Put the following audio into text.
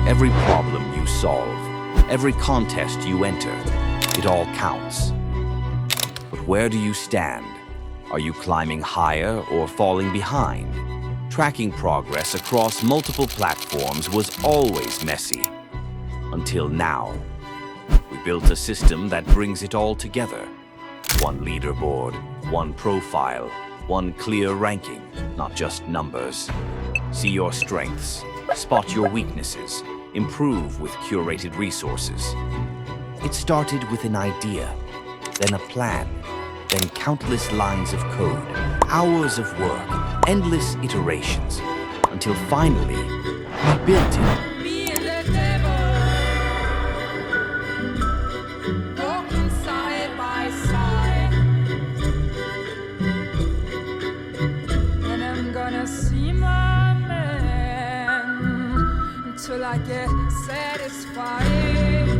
Every problem you solve, every contest you enter, it all counts. But where do you stand? Are you climbing higher or falling behind? Tracking progress across multiple platforms was always messy. Until now. We built a system that brings it all together. One leaderboard, one profile, one clear ranking, not just numbers. See your strengths, spot your weaknesses, improve with curated resources. It started with an idea, then a plan, then countless lines of code, hours of work, endless iterations, until finally, we built it. Till I get satisfied.